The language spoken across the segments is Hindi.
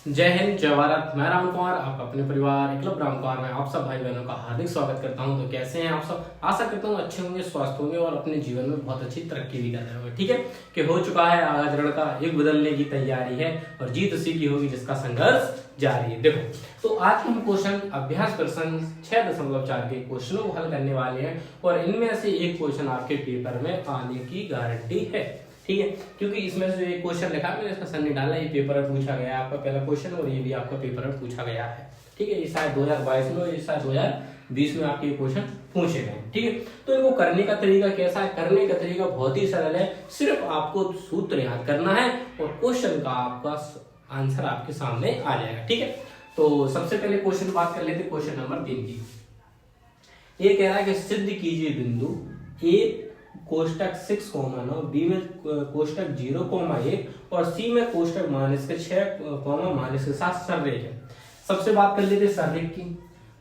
जय हिंद, जय भारत। मैं राम कुमार, आप अपने परिवार एकलव्य राम कुमार में आप सब भाई बहनों का हार्दिक स्वागत करता हूं। तो कैसे हैं आप सब? आशा करता हूं अच्छे होंगे, स्वस्थ होंगे और अपने जीवन में बहुत अच्छी तरक्की भी कर रहे होंगे। ठीक है कि हो चुका है आगाज रण का, युग बदलने की तैयारी है और जीत उसी की होगी जिसका संघर्ष जारी है। देखो, तो आज हम क्वेश्चन अभ्यास प्रश्न 6.4 के क्वेश्चनों को हल करने वाले हैं और इनमें से एक क्वेश्चन आपके पेपर में आने की गारंटी है। ठीक है, क्योंकि इसमें से एक क्वेश्चन लिखा मैंने, इसका सर नहीं डाला, ये पेपर में पूछा गया है आपका पहला क्वेश्चन और ये भी आपका पेपर में पूछा गया है। ठीक है, ये शायद 2022 में और ये शायद 2020 में आपके क्वेश्चन पूछे गए। ठीक है, तो इनको करने का तरीका कैसा है? करने का तरीका बहुत ही सरल है, सिर्फ आपको सूत्र याद करना है और क्वेश्चन का आपका आंसर आपके सामने आ जाएगा। ठीक है, तो सबसे पहले क्वेश्चन बात कर लेते, क्वेश्चन नंबर 3 की। ये कह रहा है कि सिद्ध कीजिए बिंदु ए कोष्टक 6,9, बी में कोष्टक 0,1 और सी में कोष्टक -6, -7 सररेख है। सबसे बात कर लेते सररेख की।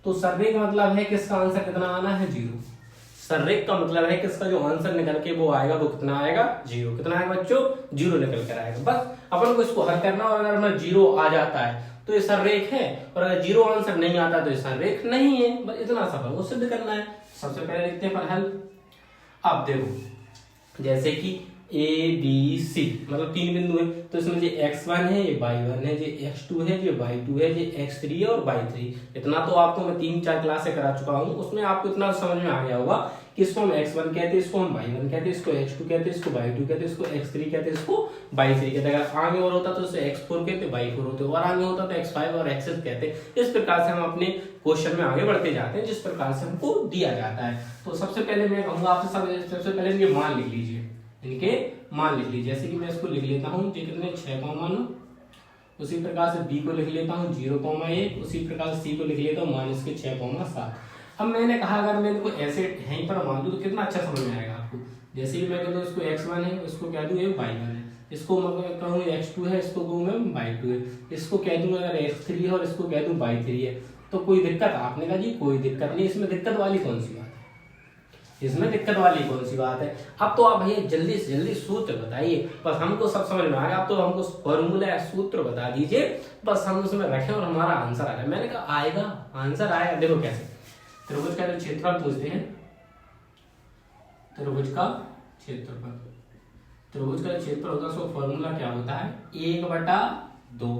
तो सररेख का मतलब है कि इसका आंसर कितना आना है? 0। सररेख का मतलब है कि इसका जो आंसर निकल के वो आएगा वो कितना आएगा? 0। कितना आएगा बच्चों? 0 निकल कर आएगा। बस अपन को इसको हल करना और अगर हमारा 0 आ जाता है तो ये सररेख है और अगर 0 आंसर नहीं आता तो ये सररेख नहीं है। बस इतना सा वो सिद्ध करना है। सबसे पहले लिखते हैं पर हल। अब देखो, जैसे कि ए बी सी मतलब 3 बिंदु है, तो इसमें जो x1 है, ये y1 है, जो x2 है, जो y2 है, जो x3 है और y3। इतना तो आपको मैं 3-4 क्लासें करा चुका हूं, उसमें आपको इतना समझ में आ गया होगा कि इसको हम x1 कहते हैं, इसको हम y1 कहते हैं, इसको x2 कहते हैं, इसको y2 कहते हैं, इसको x3 कहते हैं, इसको y3 कहते हैं। अगर आगे और होता तो इसे x4 कहते, y4 होते और आगे होता तो x5 और x6 कहते। इस प्रकार से हम अपने क्वेश्चन में आगे बढ़ते जाते हैं जिस प्रकार से हमको दिया जाता है। तो सबसे पहले मैं कहूंगा आपसे सबसे पहले इनके मान लिख लीजिए, इनके मान लिख लीजिए। जैसे कि मैं इसको लिख लेता हूँ कितने 6,9, उसी प्रकार से बी को लिख लेता हूँ 0,1, उसी प्रकार से सी को लिख लेता हूँ -6,7। अब मैंने कहा अगर मैं इनको ऐसे यहीं पर मान दूं तो कितना अच्छा समझ में आएगा आपको। जैसे कि मैं कह दूं इसको x1 है, इसको कह दूं ये y1 है, इसको मैं कहूँ x2 है, इसको कहूँ मैं y2 है, इसको कह दूं अगर x3 है और इसको कह दूं y3 है, तो कोई दिक्कत? आपने कहा जी कोई दिक्कत नहीं। इसमें दिक्कत वाली कौन सी बात है? इसमें दिक्कत वाली कौन सी बात है? अब तो आप भैया जल्दी से जल्दी सूत्र बताइए, बस हमको सब समझ में आ गया। अब तो हमको फॉर्मूला या सूत्र बता दीजिए, बस हम उसमें रखें और हमारा आंसर आ जाए। मैंने कहा आएगा, आंसर आएगा। देखो कैसे, त्रिभुज का क्षेत्रफल पूछते हैं। त्रिभुज का क्षेत्रफल, त्रिभुज का क्षेत्रफल होता है, उसका फॉर्मूला क्या होता है? 1/2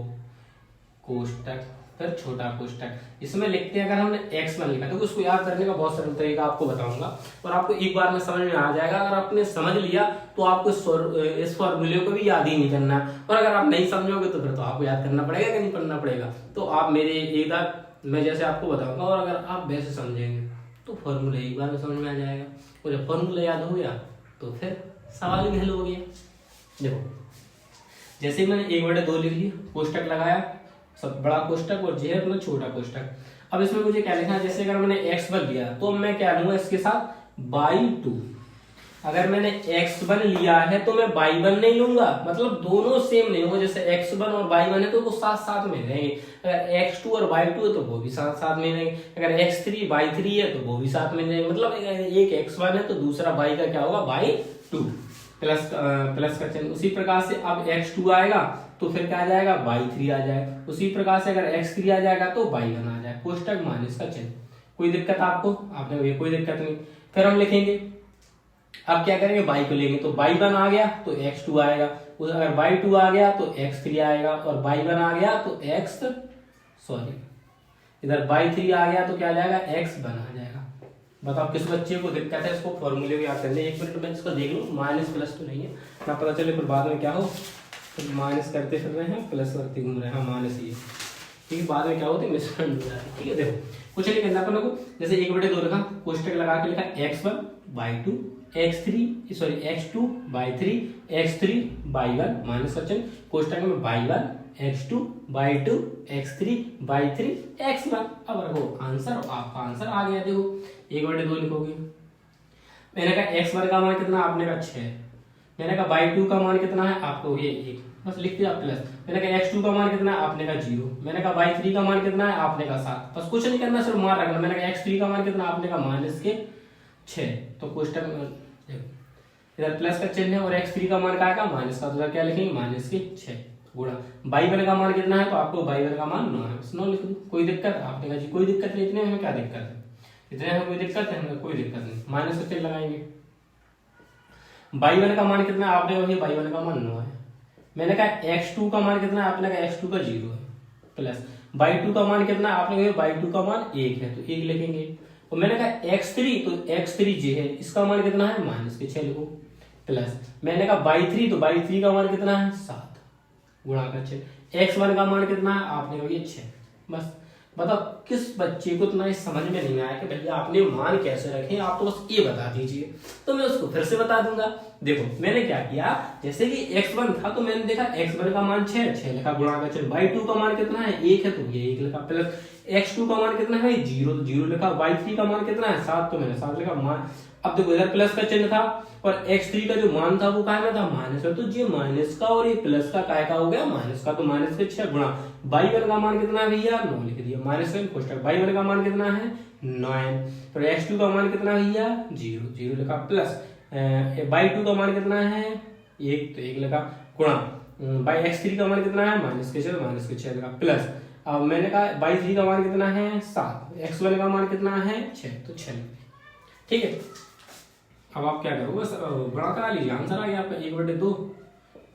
कोष्टक फिर छोटा कोष्टक। इसमें लिखते हैं, अगर हमने x1 लिखा तो उसको याद करने का बहुत सरल तरीका आपको बताऊंगा और आपको एक बार में समझ में आ जाएगा। अगर आपने समझ लिया तो आपको इस फॉर्मूले को भी याद ही नहीं करना है, और अगर आप नहीं समझोगे तो फिर तो आपको याद करना पड़ेगा कि नहीं करना पड़ेगा। तो आप मेरे एक बार मैं जैसे आपको बताऊंगा और अगर आप वैसे समझेंगे तो फॉर्मूला एक बार में समझ में आ जाएगा। और जब फॉर्मूला याद हो गया तो फिर सवाल भी हल हो गया। देखो, जैसे मैंने 1/2 लिख लिया, कोष्टक लगाया, सब बड़ा कोष्टक और जे है छोटा कोष्टक। अब इसमें मुझे क्या लिखना है? जैसे अगर मैंने x1 लिया तो मैं क्या लूंगा इसके साथ y2। अगर मैंने x1 लिया है तो मैं y1 नहीं लूंगा, मतलब दोनों सेम नहीं होगा। जैसे x1 और y1 है तो वो साथ साथ में रहेंगे, अगर x2 और y2 है तो वो भी साथ साथ में रहेंगे, अगर x3 y3 है तो वो भी साथ में रहेंगे। मतलब एक x1 है तो दूसरा y का क्या होगा? y2 प्लस का चिन्ह। उसी प्रकार से अब x2 आएगा तो फिर क्या आ जाएगा? y3 आ जाएगा। उसी प्रकार से अगर x3 आ जाएगा तो y1 आ जाएगा, कोष्टक माइनस का चिन्ह। कोई दिक्कत आपको? आपने कोई दिक्कत नहीं। फिर हम लिखेंगे, अब क्या करेंगे? y को लेंगे तो y1 आ गया तो x2 आएगा, अगर y2 आ गया तो x3 आएगा और y1 आ गया तो इधर y3 आ गया तो क्या आ जाएगा? x1 आ जाएगा। बताओ किस बच्चे को दिक्कत है? इसको फॉर्मूले को याद करने, 1 मिनट में इसको देख लो, माइनस प्लस तो नहीं है ना, पता चले फिर बाद में क्या हो, फिर माइनस करते फिर रहे हैं, प्लस करते घूम रहे हैं। हाँ, माइनस ही है, ठीक है। बाद में क्या होता है? मिसअंडरस्टैंडिंग हो जाती है। ठीक है, देखो कुछ नहीं करना अपन को। जैसे 1/2 लिखा, कोष्टक लगा के लिखा x1 y2 x2 y3 x3 y1 minus का चिन्ह, कोष्टक में y1 x2 y2 x3 y3 x1। अब रखो आंसर, आपका आंसर आ गया। देखो 1/2 लिखोगे, मैंने कहा x1 का मान कितना? आपने कहा 6। मैंने कहा y2 का मान कितना है? आपको ये 1, बस लिख दिया प्लस। मैंने कहा x2 का मान कितना है? आपने कहा 0। मैंने कहा y3 का मान कितना है? आपने कहा 7। बस कुछ नहीं करना, सिर्फ मान रखना। मैंने कहा x3 का मान कितना? आपने कहा -6। तो कोष्टक में इधर प्लस का चिन्ह है और x3 का मान क्या आएगा? माइनस का, तो इधर क्या लिखेंगे? -6। गुणा y1 का मान कितना है, तो आपको y1 का मान 9 है, बस 9 लिख दो। कोई दिक्कत? आपने कहा जी कोई दिक्कत नहीं, इतने में क्या दिक्कत है, इतने में कोई दिक्कत है? कोई दिक्कत नहीं। माइनस का चिन्ह लगाएंगे। y1 का मान कितना है, आपने कहा y1 का मान 9 है। मैंने कहा x2 का मान कितना है, आपने कहा x2 का 0 है, प्लस y2 का मान कितना है, आपने कहा y2 का मान 1 है, तो 1 लिखेंगे। और मैंने कहा x3, तो x3 जे है, इसका मान कितना है, माइनस के 6 लिखो, प्लस मैंने कहा y3, तो y3 का मान कितना है, 7, गुणा का 6। x1 का मान कितना है, आपने कहा 6। बस बताओ किस बच्चे को इतना समझ में नहीं आया कि भैया आपने मान कैसे रखे, आप तो बस ये बता दीजिए, तो मैं उसको फिर से बता दूंगा। देखो मैंने क्या किया, जैसे कि x1 था तो मैंने देखा x1 का मान 6 लिखा, गुणा का 6। y2 का मान कितना है, 1 है, तो ये 1 लिखा, प्लस x2 का मान कितना है, 0, तो 0 लिखा। y3 का मान कितना है, 7, तो मैंने 7 लिखा। मान अब देखो इधर प्लस का चिन्ह था और x3 का जो मान था वो काय में था, माइनस में, तो ये माइनस का और ये प्लस का काय का हो गया, माइनस का, तो माइनस के 6 गुणा y1 का मान कितना है भैया, 9 लिख दिया, माइनस में कोष्टक y1 का मान कितना है, 9, और x2 का मान कितना भैया, 0, 0 लिखा, प्लस y2 का मान कितना है, 1, तो 1 लिखा, गुणा x3 का मान कितना है, माइनस के 6 लिखा, प्लस अब मैंने कहा y3 का मान कितना है, 7, x1 का मान कितना है, 6, तो 6। ठीक है, अब आप क्या करोगे, बड़ा करा लीजिए, आंसर आ गया आपका 1/2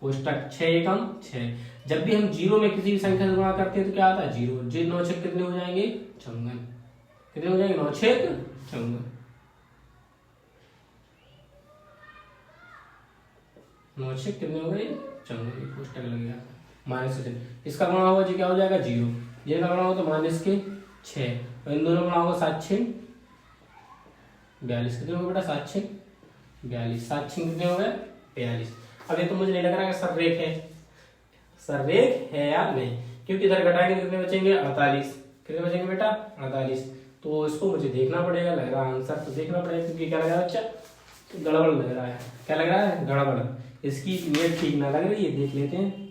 कोष्टक 6 एकम 6। जब भी हम जीरो में किसी भी संख्या से गुणा करते हैं तो क्या आता है, 0। जी 9 छेद कितने हो जाएंगे, 56, कितने हो जाएंगे, 9 छेद 56, 9 छेद कितने हो गए, 56, कोष्टक लग गया, माइनस से इसका गुणा होगा जी क्या हो जाएगा, 0, ये का गुणा होगा तो माइनस के 6, और इन दोनों गुणा होगा 7 6 42, कितने हो गए बेटा, 7 6 42, 7 6 कितने हो गए, 42। अब ये तो मुझे नहीं लग रहा है सररेख है, सररेख है या नहीं, क्योंकि इधर घटाएंगे कितने बचेंगे, 48, कितने बचेंगे बेटा, 48। तो इसको मुझे देखना पड़ेगा, लग रहा आंसर तो देखना पड़ेगा, क्योंकि क्या लग रहा है बच्चा, तो गड़बड़ लग रहा है, क्या लग रहा है, गड़बड़, इसकी इमेज ठीक ना लग रही है, देख लेते हैं।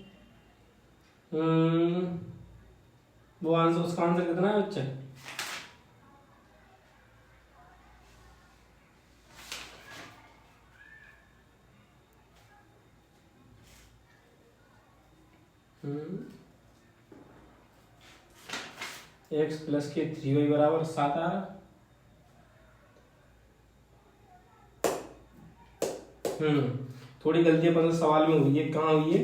वो आंसर, उसका आंसर कितना है बच्चा, x प्लस के 3y बराबर 7 आ रहा। थोड़ी गलती अपन सवाल में हुई है, कहाँ हुई है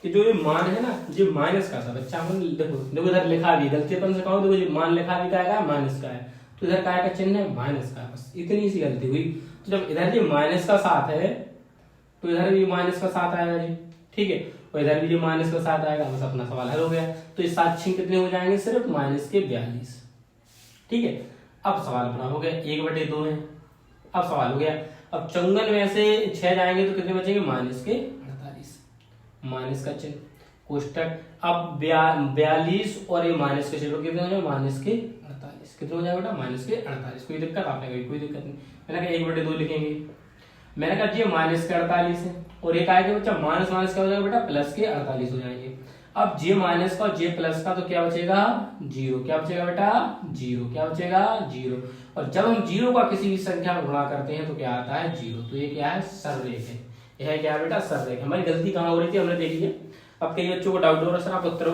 कि जो ये मान है ना, ये माइनस का था बच्चा, अपन देखो देखो इधर लिखा भी, गलती अपन से कहो, देखो ये मान लिखा भी क्या है, माइनस का है, तो इधर काय का चिन्ह है, माइनस का, बस इतनी सी गलती हुई। तो जब इधर ये माइनस का 7 है तो इधर भी माइनस का 7 आएगा जी, ठीक है, और इधर भी जो माइनस का 7 आएगा, बस अपना सवाल हल हो गया। तो ये 7 6 कितने हो जाएंगे, सिर्फ माइनस के 42। ठीक है, अब सवाल अपना हो गया 1/2 है, अब सवाल हो गया, अब चंगन में से 6 जाएंगे तो कितने बचेंगे, माइनस के 48, माइनस का चिन्ह कोष्टक। अब 42 और ये माइनस के चिन्ह कितने हो जाए, माइनस के 48, कितने हो जाएगा बेटा, माइनस के 48। कोई दिक्कत, आपने कही कोई दिक्कत नहीं, मैंने कहा 1/2 लिखेंगे, मैंने कहा जी माइनस के 48 है, और ये क्या बच्चा, माइनस माइनस क्या हो जाएगा बेटा, प्लस के 48 हो जाएंगे। अब जे माइनस का जे प्लस का तो क्या बचेगा, 0, क्या बचेगा बेटा, 0, क्या बचेगा, 0। और जब हम 0 का किसी भी संख्या में गुणा करते हैं तो क्या आता है, 0। तो ये क्या है, सररेख है, यह है क्या है बेटा, सररेख। हमारी गलती कहाँ हो रही थी, हमने देख लिया। अब कई बच्चों को डाउट हो रहा सर आप उत्तर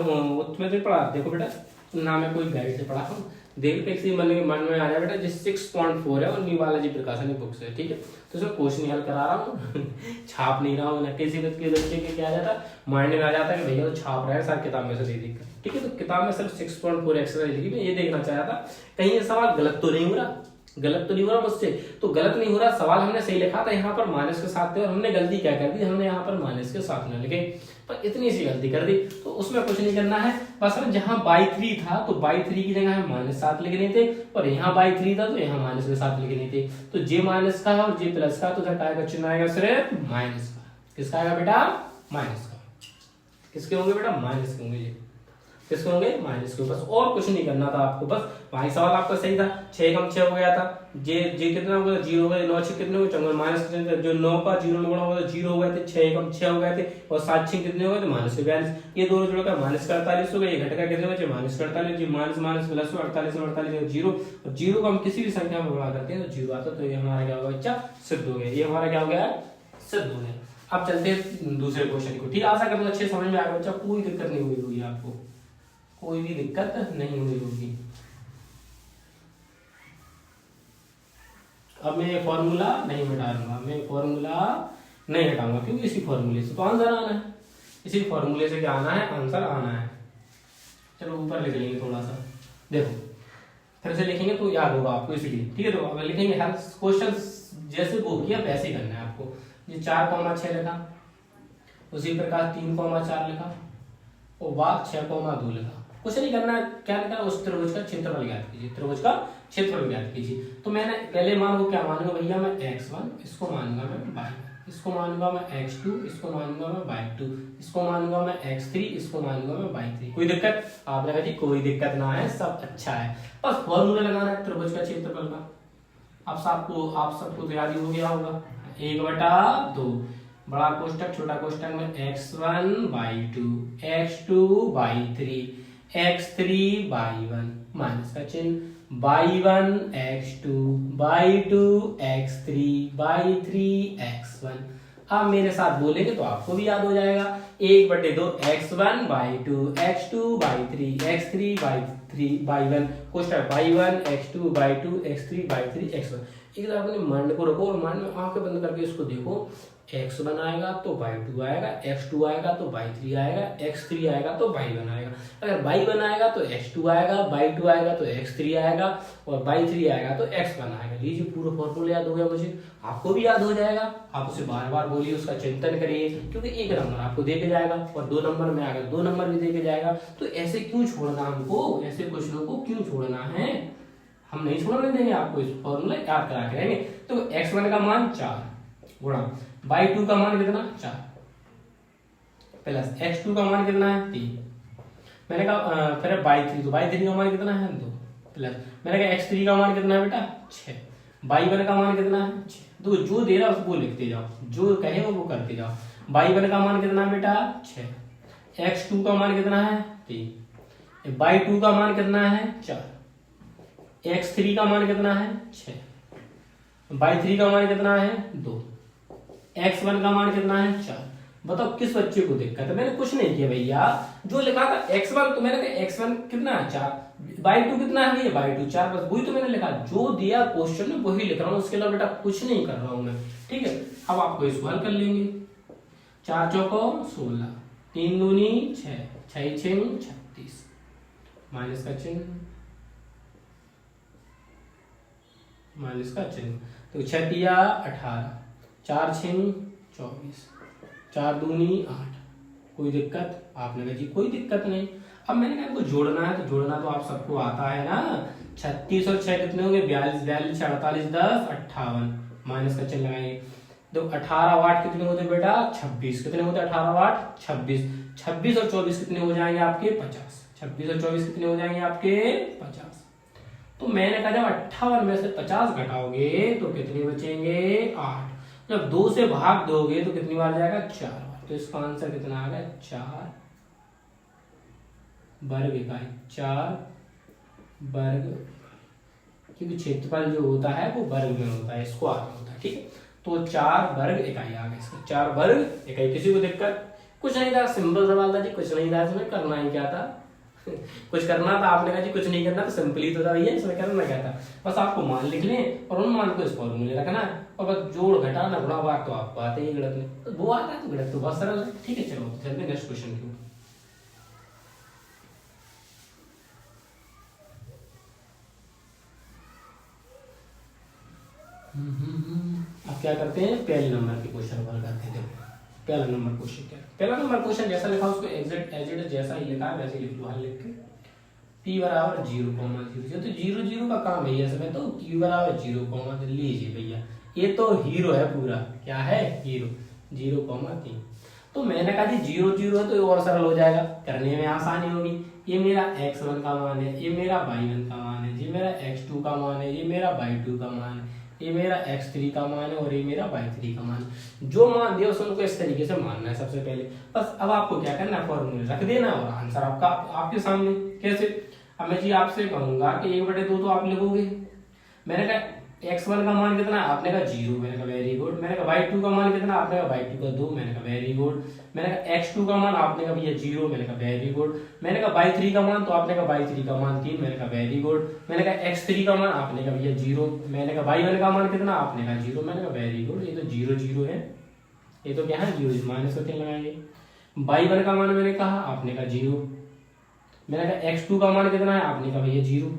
में तो पढ़ा, देखो बेटा ना मैं कोई गाइड से पढ़ा हूँ, देख के किसी मन में आ जाए बेटा, जिस 6.4 है और न्यू बालाजी प्रकाशन बुक से, ठीक है, तो उसमें क्वेश्चन हल करा रहा हूँ छाप नहीं रहा हूँ ना, किसी बच्चे के क्या जाता माइंड में आ जाता है कि भैया तो छाप रहे हैं सर किताब में से दे देकर, ठीक है। तो किताब में सिर्फ 6.4 एक्सरसाइज लिखी, मैं ये देखना चाह रहा था कहीं ये सवाल गलत तो नहीं हो रहा, गलत तो नहीं हो रहा मुझसे, तो गलत नहीं हो रहा, सवाल हमने सही लिखा था, यहाँ पर माइनस के साथ थे और हमने गलती क्या कर दी, हमने यहाँ पर माइनस के साथ में लिखे, पर इतनी सी गलती कर दी। तो उसमें कुछ नहीं करना है, बस हम जहाँ by3 था तो by3 की जगह हमें -7 लिखने थे, और यहाँ by3 था तो यहाँ माइनस के साथ लिखने थे। तो जे माइनस का है और जे प्लस का, तो काय का चिन्ह आएगा सिर्फ माइनस का। किसका आएगा बेटा, माइनस का। किसके होंगे बेटा, माइनस के होंगे ये, किसके होंगे, माइनस के। बस और कुछ नहीं करना था आपको, बस वही सवाल आपका सही था, 6 कम 6 हो गया था, जे कितना हो गया, 0 हो गया, 9 6 कितने हो गए, माइनस जो 9 का 0 में गुणा हो गया 0 हो गए थे, 6 कम 6 हो गए थे, और 7 6 कितने हो गए थे, माइनस के 42, ये दोनों जुड़कर माइनस का 48 हो गए, ये घटका कितने बचे, माइनस का 48, जी माइनस माइनस प्लस 48 और 48 0, और 0 को हम किसी भी संख्या में गुणा करते हैं तो 0 आता है, तो ये हमारा क्या होगा बच्चा, सिद्ध हो गया, ये हमारा क्या हो गया, सिद्ध हो गया। अब चलते हैं दूसरे क्वेश्चन को। ठीक है, आशा करता हूं अच्छे समझ में आएगा बच्चा, कोई दिक्कत नहीं हुई होगी आपको, कोई भी दिक्कत नहीं हुई होगी। अब मैं फॉर्मूला नहीं मिटा दूंगा, मैं फॉर्मूला नहीं हटाऊंगा, क्योंकि इसी फॉर्मूले से तो आंसर आना है, इसी फॉर्मूले से क्या आना है, आंसर आना है। चलो ऊपर लिख लेंगे थोड़ा सा, देखो फिर से लिखेंगे तो याद होगा आपको, इसलिए ठीक है। तो अब लिखेंगे हर क्वेश्चन जैसे वो किया वैसे ही करना है आपको। ये 4,6 लिखा, उसी प्रकार 3,4 लिखा और बाद 6,2 लिखा। कुछ नहीं करना है, क्या लिखा, उस त्रिभुज का क्षेत्रफल ज्ञात कीजिए, त्रिभुज का क्षेत्रफल ज्ञात कीजिए। तो मैंने पहले मान को क्या मानूंगा भैया, मैं x1, इसको मानूंगा मैं y1, इसको मानूंगा मैं x2, इसको मानूंगा मैं y2, इसको मानूंगा मैं x3, इसको मानूंगा मैं y3। कोई दिक्कत? आपने कहा जी कोई दिक्कत ना है, सब अच्छा है, बस फॉर्मूला लगाना है त्रिभुज का क्षेत्रफल का। अब आप सबको तो याद ही हो गया होगा, 1/2 बड़ा कोष्टक छोटा कोष्टक में x1 y2 x2 y3 x3 y1 minus का चिन्ह y1 x2 y2 x3 y3 x1। अब मेरे साथ बोलेंगे तो आपको भी याद हो जाएगा, 1/2 x1 y2 x2 y3 x3 y3 y1 कोष्टक y1 x2 y2 x3 y3 x1। एक बार अपने माइंड को रखो और माइंड में आंखें बंद करके इसको देखो, x1 आएगा तो y2 आएगा, x2 आएगा तो y3 आएगा, x3 आएगा तो y1 आएगा। अगर y1 आएगा तो x2 आएगा, y2 आएगा तो x3 आएगा और y3 आएगा तो x1 आएगा। लीजिए पूरा फॉर्मूला याद हो गया मुझे, आपको भी याद हो जाएगा। आप उसे बार बार बोलिए, उसका चिंतन करिए, क्योंकि 1 नंबर आपको दे के जाएगा और 2 नंबर में अगर 2 नंबर भी दे के जाएगा तो ऐसे क्यों छोड़ना, हमको ऐसे क्वेश्चनों को क्यों छोड़ना है, हम नहीं छोड़ने देंगे आपको, इस फॉर्मूला याद करा के रहेंगे। तो x1 का मान 4 गुणा y2 का मान कितना 4 प्लस x2 का मान कितना है 3, मैंने कहा फिर y3, तो y3 का मान कितना है 2 प्लस मैंने कहा x3 का मान कितना है बेटा 6, y1 का मान कितना है 6। तो जो दे रहा है उसको लिखते जाओ, जो कहे वो करते जाओ। y1 का मान कितना है बेटा 6, x2 का मान कितना है 3, y2 का मान कितना है 4, x3 का मान कितना है 6, y3 का मान कितना है 2, x1 का मान कितना है 4। बताओ किस बच्चे को दिक्कत है? मैंने कुछ नहीं किया भैया, जो लिखा था x1 तो मैंने कहा x1 कितना है 4, y2 कितना है भैया y2 4, बस वही तो मैंने लिखा, जो दिया क्वेश्चन में वही लिख रहा हूँ, उसके अलावा बेटा कुछ नहीं कर रहा हूँ मैं। ठीक है, अब आपको इसको हल कर लेंगे। 4 चौको 16, 3 दूनी 6, 6 6 36 माइनस का चिन्ह, माइनस का चिन्ह, तो 6 तिया 18, 4 6 24, 4 दूनी 8। कोई दिक्कत? आपने कहा जी कोई दिक्कत नहीं। अब मैंने कहा इनको जोड़ना है, तो जोड़ना तो आप सबको आता है ना। 36 और 6 कितने होंगे 42, 42 48 10 58 माइनस का चिन्ह लगाएंगे। तो 18 वाट कितने होते बेटा 26, कितने होते 18 वाट 26, 26 और 24 कितने हो जाएंगे आपके 50, 26 और 24 कितने हो जाएंगे आपके 50। तो मैंने कहा जब 58 में से 50 घटाओगे तो कितने बचेंगे 8, जब 2 से भाग दोगे तो कितनी बार जाएगा 4 बार। तो इसका आंसर कितना आ गया 4 वर्ग इकाई, 4 वर्ग, क्योंकि क्षेत्रफल जो होता है वो वर्ग में होता है, स्क्वायर में होता है। ठीक है, तो 4 वर्ग इकाई आ गया इसका, 4 वर्ग इकाई। किसी को दिक्कत? कुछ नहीं था, सिंपल सवाल था जी, कुछ नहीं था इसमें, करना ही क्या था कुछ करना था। आपने कहा जी कुछ नहीं करना, तो सिंपली तो था भैया, इसमें करना क्या था, बस आपको मान लिख लें और उन मान को इस फॉर्मूले रखना है, और बस जोड़ घटाना गुणा भाग तो आपको आते ही गणित में, तो वो आता है तो गणित तो बहुत सरल है। ठीक है, चलो चलते हैं नेक्स्ट क्वेश्चन की। अब क्या करते हैं, पहले नंबर के क्वेश्चन हल करते हैं। पहला नंबर क्वेश्चन क्या है? पहला नंबर क्वेश्चन जैसा लिखा उसको एग्जैक्ट एज इट इज जैसा ही लिखा है वैसे ही लिख लो, हल लिख के। p बराबर 0,0, तो 0 0 का काम भैया इसमें, तो q बराबर 0, लीजिए भैया ये तो हीरो है पूरा, क्या है हीरो, 0,3। तो मैंने कहा जी 0 0 है तो और सरल हो जाएगा, करने में आसानी होगी। ये मेरा x1 का मान है, ये मेरा y1 का मान है, ये मेरा x2 का मान है, ये मेरा y2 का मान है, ये मेरा x3 का मान है और ये मेरा y3 का मान है। जो मान दिया उसको इस तरीके से मानना है सबसे पहले। बस अब आपको क्या करना है, फॉर्मूले रख देना और आंसर आपका आपके सामने। कैसे? अब मैं जी आपसे कहूंगा कि 1/2 तो आप लिखोगे, मैंने कहा x1 का मान कितना है, आपने कहा 0, मैंने कहा वेरी गुड। मैंने कहा y2 का मान कितना, आपने कहा y2 का 2, मैंने कहा वेरी गुड। मैंने कहा x2 का मान, आपने कहा भैया 0, मैंने कहा वेरी गुड। मैंने कहा y3 का मान, तो आपने कहा y3 का मान 3, मैंने कहा वेरी गुड। मैंने कहा x3 का मान, आपने कहा भैया 0। मैंने कहा y1 का मान कितना, आपने कहा 0, मैंने कहा वेरी गुड। ये तो 0 0 है, ये तो क्या है 0, माइनस करके लगाएंगे। y1 का मान मैंने कहा, आपने कहा 0। मैंने कहा x2 का मान कितना है, आपने कहा भैया 0,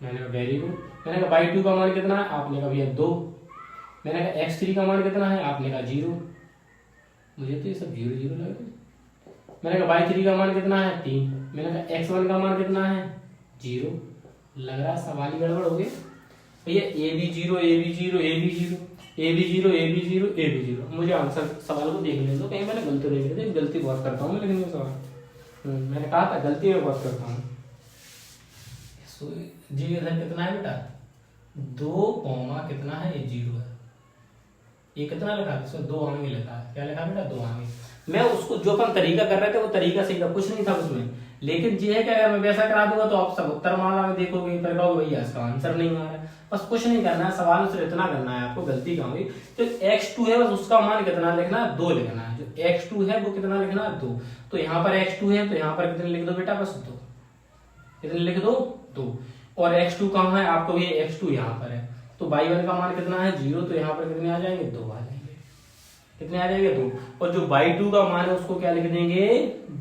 मैंने कहा वेरी गुड। मैंने कहा y2 का मान कितना है, आपने कहा भैया 2। मैंने कहा x3 का मान कितना है, आपने कहा 0। मुझे तो ये सब 0 0 लग रहे। मैंने कहा y3 का मान कितना है, 3। मैंने कहा x1 का मान कितना है, 0। लग रहा है सवाल ही गड़बड़ हो गया भैया। a भी 0, a भी 0, a भी 0, a भी 0, a भी 0, a भी 0। मुझे आंसर सवाल को देख लेने दो, कहीं मैंने गलती नहीं की थी। गलती बहुत करता हूँ लेकिन ये सवाल मैंने कहा था गलती में बहुत करता हूँ। जी इधर कितना है बेटा, 2 कितना है, ये 0 है। ये कितना लिखा है, इसमें 2 आगे लिखा है। क्या लिखा बेटा, 2 आगे। मैं उसको जो अपन तरीका कर रहे थे वो तरीका सही था, कुछ नहीं था उसमें। लेकिन ये है कि अगर मैं वैसा करा दूंगा तो आप सब उत्तर माला में देखोगे, फिर कहोगे भैया इसका आंसर नहीं आ रहा है। बस कुछ नहीं करना है, सवाल सिर्फ इतना करना है आपको, गलती कहाँ हुई। तो x2 है, बस उसका मान कितना लिखना है, 2 लिखना है। जो x2 है वो कितना लिखना है, 2। तो यहाँ पर x2 है, तो यहाँ पर कितने लिख दो बेटा, बस 2। कितने लिख दो, 2। और x2 कहाँ है, आपको ये x2 यहाँ पर है। तो y1 का मान कितना है, 0। तो यहाँ पर कितने आ जाएंगे, 2 आ जाएंगे। कितने आ जाएंगे, 2। और जो y2 का मान है उसको क्या लिख देंगे,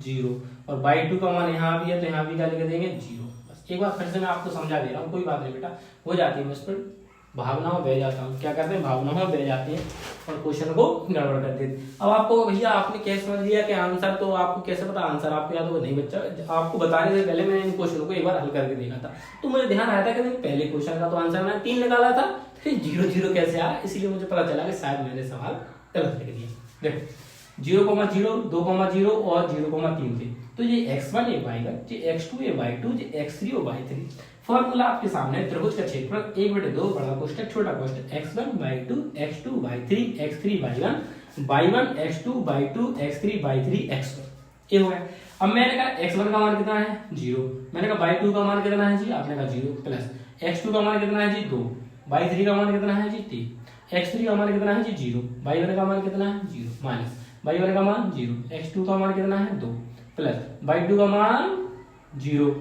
0। और y2 का मान यहाँ भी है, तो यहाँ भी क्या लिख देंगे, 0। बस एक बार फिर से मैं आपको समझा दे रहा हूँ, कोई बात नहीं बेटा, हो जाती है। मैं इस पर भावनाओं बह जाता हूँ, क्या करते हैं, भावनाओं बह जाती हैं और क्वेश्चन को गड़बड़ कर देते। अब आपको भैया आपने कैसे समझ लिया कि आंसर, तो आपको कैसे पता आंसर आपको याद हो, नहीं बच्चा। आपको बताने से पहले मैंने इन क्वेश्चनों को एक बार हल करके देखा था, तो मुझे ध्यान आया था कि पहले क्वेश्चन का तो आंसर मैंने 3 निकाला था, फिर 0 0 कैसे आया, इसलिए मुझे पता चला कि शायद मैंने सवाल गलत लिख दिया। देखो 0,0, 2,0 और 0,3 थे। तो ये x1 ये y1, ये x2 ये y2, ये x3 और y3। फॉर्मूला आपके सामने, त्रिभुज का क्षेत्रफल 1/2 बड़ा कोष्ठक छोटा कोष्ठक x1 y2 x2 y3 x3 y1 y1 x2 y2 x3 y3 x1। ये हो गया। अब मैंने कहा x1 का मान कितना है, 0। मैंने कहा y2 का मान कितना है जी, आपने कहा 0 प्लस x2 का मान कितना है जी, 2। y3 का मान कितना है जी, 3। x3 का मान कितना है जी, 0। y1 का मान कितना है, 0 माइनस y1 का मान 0, x2 का मान कितना है, 2 प्लस y2 का मान 0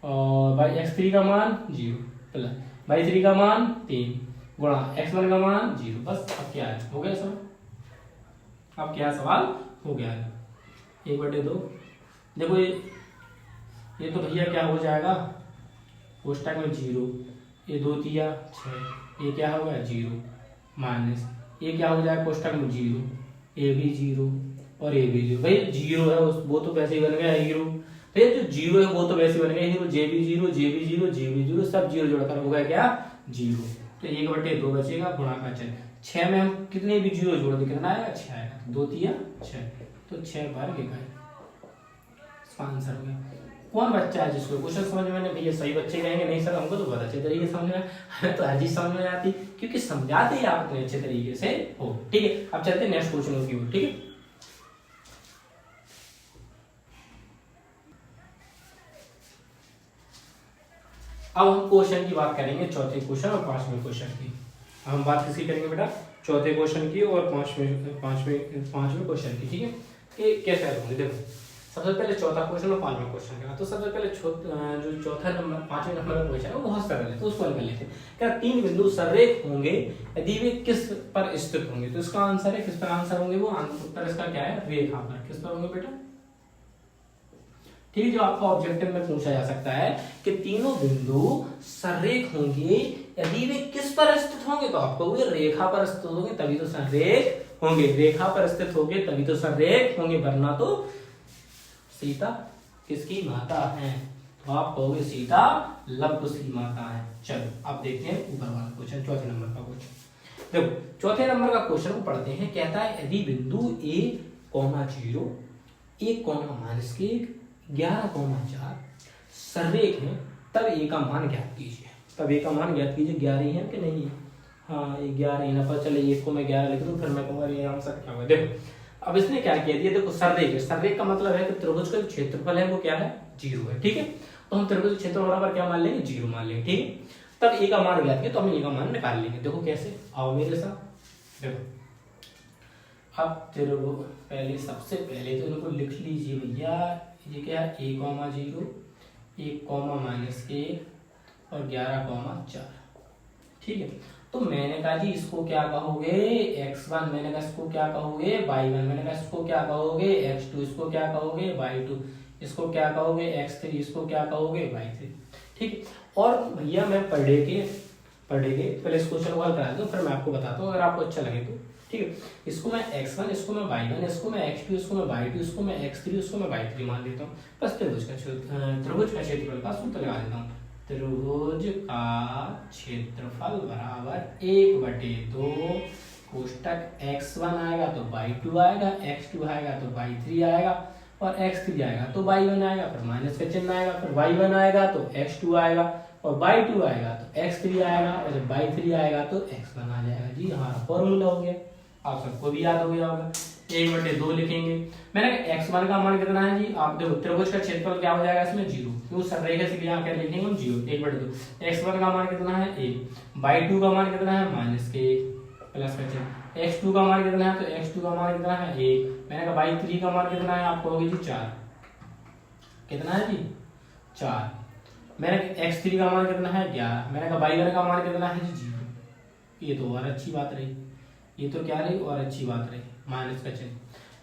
और x3 का मान 0 प्लस y3 का मान 3 गुणा x1 का मान 0। बस अब क्या है, हो गया सवाल। अब क्या सवाल हो गया है, 1/2। देखो ये तो भैया क्या हो जाएगा, कोष्टक में 0, ये 2 तिया 6, ये क्या होगा 0 माइनस ये क्या हो जाएगा कोष्टक में 0, ए भी 0 और ए भी 0। भाई 0 है वो तो वैसे ही बन गया हीरो। भैया जो 0 है वो तो वैसे बन गया हीरो, जे भी 0 जे भी 0 जे भी 0 सब 0 जोड़कर हो गया क्या 0। तो 1/2 बचेगा, गुणा का 6 में हम कितने भी 0 जोड़ दे कितना आएगा, 6 आएगा। 2 तिया 6, तो 6 बार इकाई। इसका आंसर हो गया। कौन बच्चा है जिसको क्वेश्चन समझ में नहीं, भैया सही बच्चे कहेंगे नहीं सर हमको तो बहुत अच्छे तरीके से समझ में, हमें तो हर चीज समझ में आती क्योंकि समझाते ही आप इतने अच्छे तरीके से हो। ठीक है, अब चलते हैं नेक्स्ट क्वेश्चन की ओर। ठीक है, अब हम क्वेश्चन की बात करेंगे, चौथे क्वेश्चन और 5वें क्वेश्चन की। हम बात किसकी करेंगे बेटा, चौथे क्वेश्चन की और पांचवें क्वेश्चन की। ठीक है, कि कैसे होंगे। देखो सबसे पहले चौथा क्वेश्चन और 5वां क्वेश्चन का। तो सबसे पहले जो चौथा नंबर 5वें नंबर का क्वेश्चन है वो बहुत सरल है, तो उसको हल कर लेते हैं। क्या 3 बिंदु संरेख होंगे यदि वे किस पर स्थित होंगे। तो इसका आंसर है किस पर आंसर होंगे, वो उत्तर इसका क्या है, रेखा पर। किस पर होंगे बेटा, ठीक है। जो आपको ऑब्जेक्टिव में पूछा जा सकता है कि तीनों बिंदु संरेख होंगे यदि वे किस पर स्थित होंगे, तो आप कहोगे रेखा पर स्थित होंगे तभी तो संरेख होंगे। रेखा पर स्थित होंगे तभी तो संरेख होंगे, वरना तो सीता किसकी माता है, तो आप कहोगे सीता लवकुश माता है। चलो अब देखते हैं ऊपर वाला क्वेश्चन, चौथे नंबर का क्वेश्चन। देखो चौथे नंबर का क्वेश्चन को पढ़ते हैं। कहता है यदि बिंदु a, 0 1, -1 11,4 संरेख है तब a का मान ज्ञात कीजिए। तब a का मान ज्ञात कीजिए। 11 है कि नहीं, हाँ ये 11 है ना, पर चले 1 को मैं 11 लिख दूं, फिर मैं कहूँगा ये आंसर क्या होगा। देखो अब इसने क्या किया दिया, देखो संरेख है। संरेख का मतलब है कि त्रिभुज का क्षेत्रफल है वो क्या है, 0 है। ठीक है, तो हम त्रिभुज क्षेत्र बराबर क्या मान लेंगे, 0 मान लेंगे। ठीक है, तब ए का मान ज्ञात किया तो हम ए का मान निकाल लेंगे। देखो कैसे, आओ मेरे साथ। देखो अब तेरे पहले सबसे पहले तो इनको लिख लीजिए भैया, ये क्या है a कॉमा 0, 1 कॉमा -1 और 11,4। ठीक है, तो मैंने कहा जी इसको क्या कहोगे x1, मैंने कहा इसको क्या कहोगे y1, मैंने कहा इसको क्या कहोगे x2, इसको क्या कहोगे y2, इसको क्या कहोगे x3, इसको क्या कहोगे y3। ठीक, और भैया मैं पर डे के पहले इस क्वेश्चन को हल करा दूं, फिर मैं आपको बताता हूँ अगर आपको अच्छा लगे तो। ठीक है, इसको मैं x1, इसको मैं y1, इसको मैं x2, इसको मैं y2, इसको मैं x3, इसको मैं y3 मान लेता हूँ। बस त्रिभुज का क्षेत्रफल का सूत्र लगा देता हूँ। त्रिभुज का क्षेत्रफल बराबर 1/2 कोष्टक x1 आएगा तो y2 आएगा, x2 आएगा तो y3 आएगा, और x3 आएगा तो y1 आएगा, फिर माइनस का चिन्ह आएगा, फिर y1 आएगा तो x2 आएगा, और y2 आएगा तो x3 आएगा, और जब y3 आएगा तो x1 आ जाएगा। जी हमारा फॉर्मूला हो गया, आप सबको भी याद हो गया होगा। 1/2 लिखेंगे। मैंने कहा x1 का मान कितना है जी, आप देखो त्रिभुज का क्षेत्रफल क्या हो जाएगा इसमें 0, क्यों सररेखा से यहाँ क्या लिखेंगे हम 0, 1/2। x1 का मान कितना है 1, y2 का मान कितना है -1 प्लस का चिन्ह, x2 का मान कितना है तो x2 का मान कितना है 1, मैंने कहा y3 का मान कितना है आप कहोगे जी 4, कितना है जी 4, मैंने x3 का मान कितना है 11, मैंने कहा y1 का मान कितना है जी 0। ये तो और अच्छी बात रही, ये तो क्या रही और अच्छी बात रही, माइनस का चिन्ह।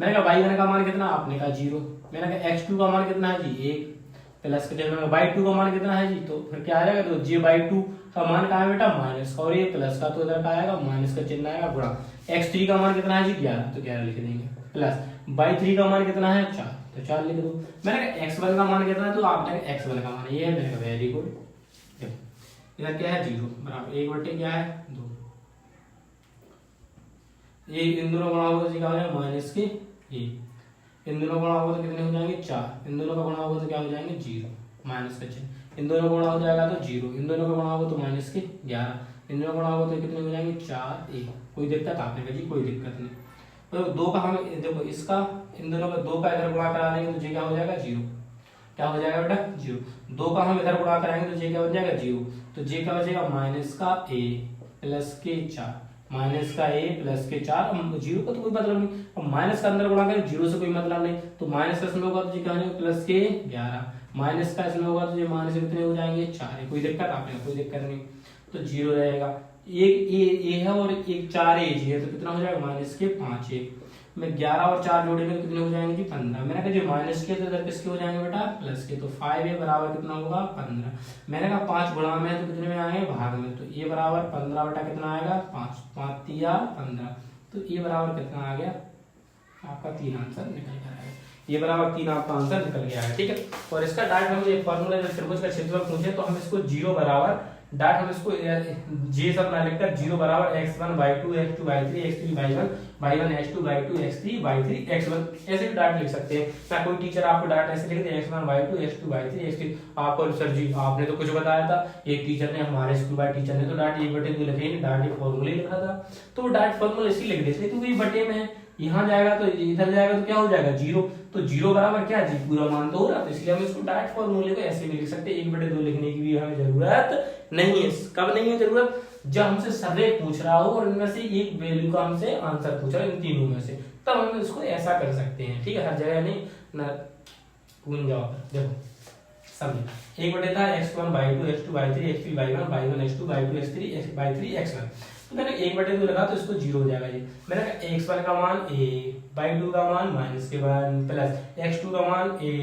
मैंने कहा y1 का मान कितना, आपने कहा 0, मैंने कहा x2 का मान कितना है जी 1 प्लस का चिन्ह, y2 का मान कितना है जी, तो फिर क्या आ जाएगा तो जी y2 का मान कहाँ है बेटा माइनस का, और ये प्लस का तो इधर का आएगा माइनस का चिन्ह आएगा गुणा, x3 का मान कितना है जी 11 तो 11 लिख देंगे, प्लस y3 का मान कितना है 4 तो 4 लिख दो। मैंने कहा x1 का मान कितना है तो आपने x1 का मान ये है, मैंने कहा वेरी गुड। इधर क्या है 0 बराबर 1/2 क्या है 2, ये इन दोनों गुणा होगा तो क्या हो जाएगा माइनस के 1, इन दोनों गुणा होगा तो कितने हो जाएंगे 4, इन दोनों का गुणा होगा तो क्या हो जाएंगे 0 माइनस का चिन्ह, इन दोनों का गुणा हो जाएगा तो 0, इन दोनों का गुणा होगा तो माइनस के 11, इन दोनों का गुणा होगा तो कितने हो जाएंगे 4 1। कोई दिक्कत आपने कहा जी कोई दिक्कत नहीं। तो 2 का हम देखो इसका इन दोनों का 2 का इधर गुणा करा लेंगे तो ये क्या हो जाएगा 0, क्या हो जाएगा बेटा 0, 2 का हम इधर गुणा कराएंगे तो ये क्या हो जाएगा 0, तो ये क्या हो जाएगा माइनस का a प्लस के 4, माइनस का a प्लस के 4, 0 का तो कोई मतलब नहीं, अब माइनस का अंदर गुणा करें 0 से कोई मतलब नहीं, तो माइनस का इसमें होगा तो ये क्या हो जाएगा प्लस के 11, माइनस का इसमें होगा तो ये माइनस कितने हो जाएंगे 4, कोई दिक्कत आपने कोई दिक्कत नहीं, तो 0 रहेगा। एक ए है और एक 4 ए है तो कितना हो जाएगा माइनस के 5 1 में 11 और 4 जोड़ेंगे तो कितने हो जाएंगे जी 15, मैंने कहा जो माइनस के तो इधर किसके हो जाएंगे बेटा प्लस के, तो 5a बराबर कितना होगा 15, मैंने कहा 5 गुणा में है तो कितने में आएंगे भाग में, तो a बराबर 15 बेटा कितना आएगा 5 5 3 15, तो a बराबर कितना आ गया आपका 3 आंसर निकल कर आएगा, ये बराबर 3 आपका आंसर निकल गया है। ठीक है, और इसका डायरेक्ट हम ये फार्मूला जब त्रिभुज का क्षेत्रफल पूछे तो हम इसको 0 बराबर डाट हम इसको जे सब ना लिखकर 0 बराबर x1 y2 x2 y3 x3 y1 x2 y2 x3 y3 x1 ऐसे भी डाट लिख सकते हैं। ना कोई टीचर आपको डाट ऐसे लिख दे x1 y2 x2 y3 x3, आपको सर जी आपने तो कुछ बताया था, एक टीचर ने हमारे स्कूल वाले टीचर ने तो डाट 1/2 लिखे नहीं, डाट एक फॉर्मूला लिखा था, तो डाट फॉर्मूला इसी लिख देते क्योंकि बटे में यहाँ जाएगा तो इधर जाएगा तो क्या हो जाएगा 0, तो 0 बराबर क्या जी पूरा मान तो हो रहा, तो इसलिए हम इसको डायरेक्ट फॉर्मूले को ऐसे भी लिख सकते हैं, 1/2 लिखने की भी हमें जरूरत नहीं है। कब नहीं है जरूरत, जब हमसे सररेख पूछ रहा हो और इनमें से एक वैल्यू का हमसे आंसर पूछ रहा है इन तीनों में से, तब हम इसको ऐसा कर सकते हैं। ठीक है, हर जगह नहीं ना कौन जाओ देखो समझ 1/2 था x1 y2 x2 y3 x3 y1 x2 y2 x3 y3 x1, तो मैंने 1/2 लगा तो इसको 0 हो जाएगा जी, मैंने कहा x1 का मान a y2 का मान माइनस के बाद प्लस x2 का मान a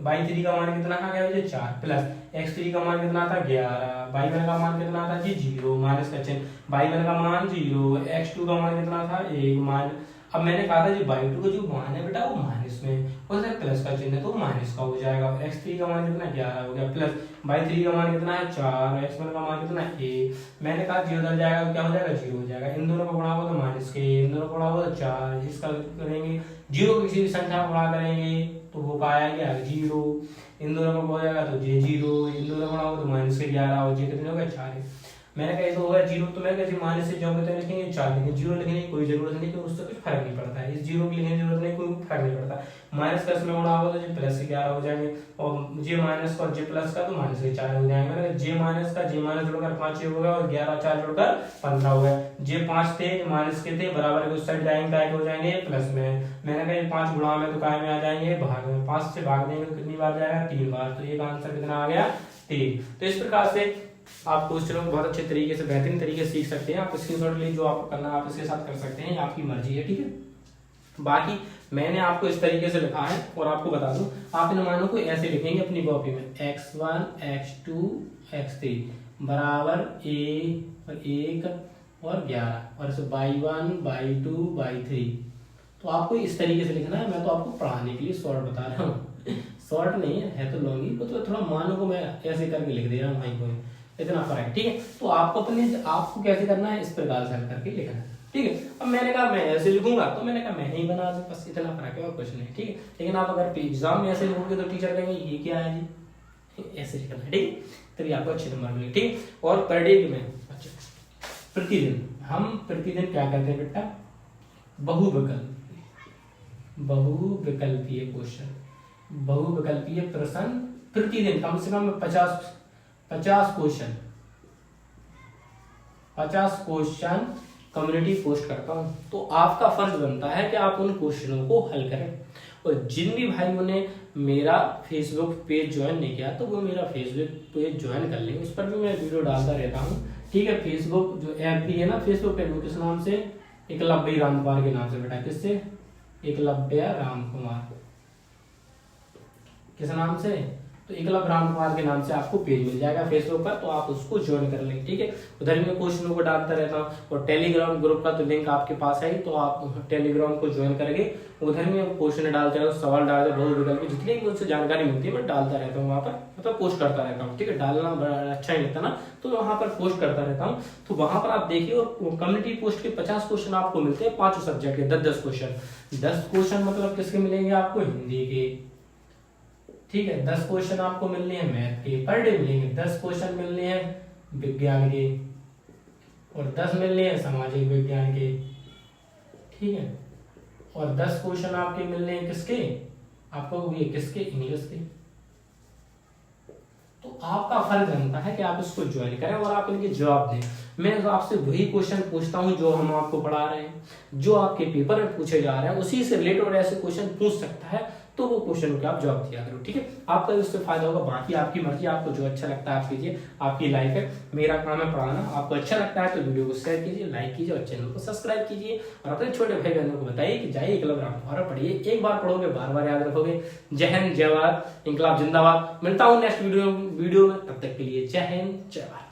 y3 का मान कितना आ गया जी 4 प्लस x3 का मान कितना था 11, y1 का मान कितना था जी 0 माइनस का चिन्ह, y1 का मान 0 x2 का मान कितना था 1 मान, अब मैंने कहा था जी y2 का जो मान है बेटा वो माइनस में और सर प्लस का चिन्ह है तो माइनस का हो जाएगा, x3 का मान कितना 11 हो गया प्लस y3 का मान कितना है 4, x1 का मान कितना है 1, मैंने कहा 0 उधर जाएगा तो क्या हो जाएगा 0 हो जाएगा, इन दोनों का गुणा होगा तो माइनस के, इन दोनों का गुणा होगा तो 4, इसका करेंगे 0 किसी भी संख्या को गुणा करेंगे तो वो का आएगा 0, इन दोनों का हो जाएगा तो ये 0, इन दोनों का गुणा होगा तो माइनस के 11 और ये कितने हो गए 4, मैंने कहा ये तो होगा 0, तो मैंने कहा माइनस से जाओगे तो लिखेंगे 4 लिखेंगे, 0 लिखने की कोई जरूरत नहीं, क्योंकि उससे कुछ फर्क नहीं पड़ता है। इस 0 की लिखने की जरूरत नहीं, कोई फर्क नहीं पड़ता। माइनस का इसमें गुणा होगा तो जे प्लस के 11 हो जाएंगे, और जे माइनस का और जे प्लस का तो माइनस के 4 हो जाएंगे। मैंने जे माइनस का जे माइनस जोड़कर 5 हो गया, और 11 4 जोड़कर 15 हो गया। जे 5 थे माइनस के थे, बराबर के उस साइड जाएंगे काय हो जाएंगे प्लस में। मैंने कहा ये 5 गुणा में तो काय में आ जाएंगे भाग में, 5 से भाग देंगे तो कितनी बार जाएगा 3 बार, तो ये आंसर कितना आ गया 3। तो इस प्रकार से आप क्वेश्चनों को बहुत अच्छे तरीके से बेहतरीन तरीके से सीख सकते हैं। आप स्क्रीनशॉट ले जो आपको करना है आप इसके साथ कर सकते हैं, आपकी मर्जी है, ठीक है। बाकी मैंने आपको इस तरीके से लिखा है, और आपको बता दूं आप इन मानों को ऐसे लिखेंगे अपनी कॉपी में, x1 x2 x3 बराबर 1 और 11 और y1 y2 y3। तो आपको इस तरीके से लिखना है। मैं तो आपको पढ़ाने के लिए शॉर्ट बता रहा हूँ, शॉर्ट नहीं है तो लॉन्ग ही, तो थोड़ा मानों को मैं ऐसे करके लिख दे रहा हूँ भाई को, इतना फर्क, ठीक है। तो आपको कैसे करना है, इस प्रकार से करके लिखना है, ठीक है। अब मैंने कहा मैं ऐसे लिखूंगा, तो मैंने कहा मैं ही बना दूं, बस इतना फर्क है और कुछ नहीं, ठीक है। लेकिन आप अगर एग्जाम में ऐसे लिखोगे तो टीचर कहेंगे ये क्या है जी, ऐसे लिखना है, ठीक है। तभी आपको अच्छे नंबर मिलेंगे, ठीक है। और पर डे में अच्छा प्रतिदिन हम प्रतिदिन क्या करते हैं बेटा, बहुविकल्पीय क्वेश्चन, बहुविकल्पीय प्रश्न प्रतिदिन कम से कम 50 क्वेश्चन कम्युनिटी पोस्ट करता हूं। तो आपका फर्ज बनता है कि आप उन क्वेश्चनों को हल करें। और जिन भी भाइयों ने मेरा फेसबुक पेज ज्वाइन नहीं किया तो वो मेरा फेसबुक पेज ज्वाइन कर लेंगे, उस पर भी मैं वीडियो डालता रहता हूँ, ठीक है। फेसबुक जो ऐप भी है ना, फेसबुक पेज वो किस नाम से, एकलव्य रामकुमार के नाम से बेटा, किससे, एकलव्य रामकुमार, किस नाम से, तो एकलव्य रामकुमार के नाम से आपको पेज मिल जाएगा फेसबुक पर, तो आप उसको ज्वाइन कर लेंगे, ठीक है। उधर मैं क्वेश्चनों को डालता रहता हूँ, और टेलीग्राम ग्रुप का तो लिंक आपके पास है ही, तो आप टेलीग्राम को ज्वाइन करके उधर में क्वेश्चन डालते रहता हूँ, सवाल डालते, बहुत विकल्प जितनी भी मुझसे जानकारी मिलती है मैं डालता रहता हूँ वहाँ पर, मतलब पोस्ट करता रहता हूँ, ठीक है। डालना बड़ा अच्छा ही लगता ना, तो वहाँ पर पोस्ट करता रहता हूँ। तो वहां पर आप देखिए, और कम्युनिटी पोस्ट के 50 क्वेश्चन आपको मिलते हैं, 5 सब्जेक्ट के 10 क्वेश्चन। 10 क्वेश्चन मतलब किसके मिलेंगे आपको, हिंदी के, ठीक है। 10 क्वेश्चन आपको मिलने हैं मैथ के, पर डे मिलेंगे। 10 क्वेश्चन मिलने हैं विज्ञान के, और 10 मिलने हैं सामाजिक विज्ञान के, ठीक है। और 10 क्वेश्चन आपके मिलने हैं किसके, आपको ये किसके, इंग्लिश के। तो आपका फर्ज बनता है कि आप इसको ज्वाइन करें और आप इनके जवाब दें। मैं तो आपसे वही क्वेश्चन पूछता हूं जो हम आपको पढ़ा रहे हैं, जो आपके पेपर में पूछे जा रहे हैं उसी से रिलेटेड ऐसे क्वेश्चन पूछ सकता है, तो वो क्वेश्चन का आप जवाब दिया करो, ठीक है। आपका उससे फायदा होगा, बाकी आपकी मर्जी, आपको जो अच्छा लगता है आप कीजिए, आपकी लाइफ है। मेरा काम है पढ़ाना, आपको अच्छा लगता है तो वीडियो को शेयर कीजिए, लाइक कीजिए और चैनल को सब्सक्राइब कीजिए, और अपने छोटे भाई बहनों को बताइए कि जाइए एकलव्य रामकुमार पढ़िए। एक बार पढ़ोगे बार बार याद रखोगे। जय हिंद, जय भारत, इंकलाब जिंदाबाद। मिलता हूँ नेक्स्ट वीडियो में, तब तक के लिए जय हिंद, जय भारत।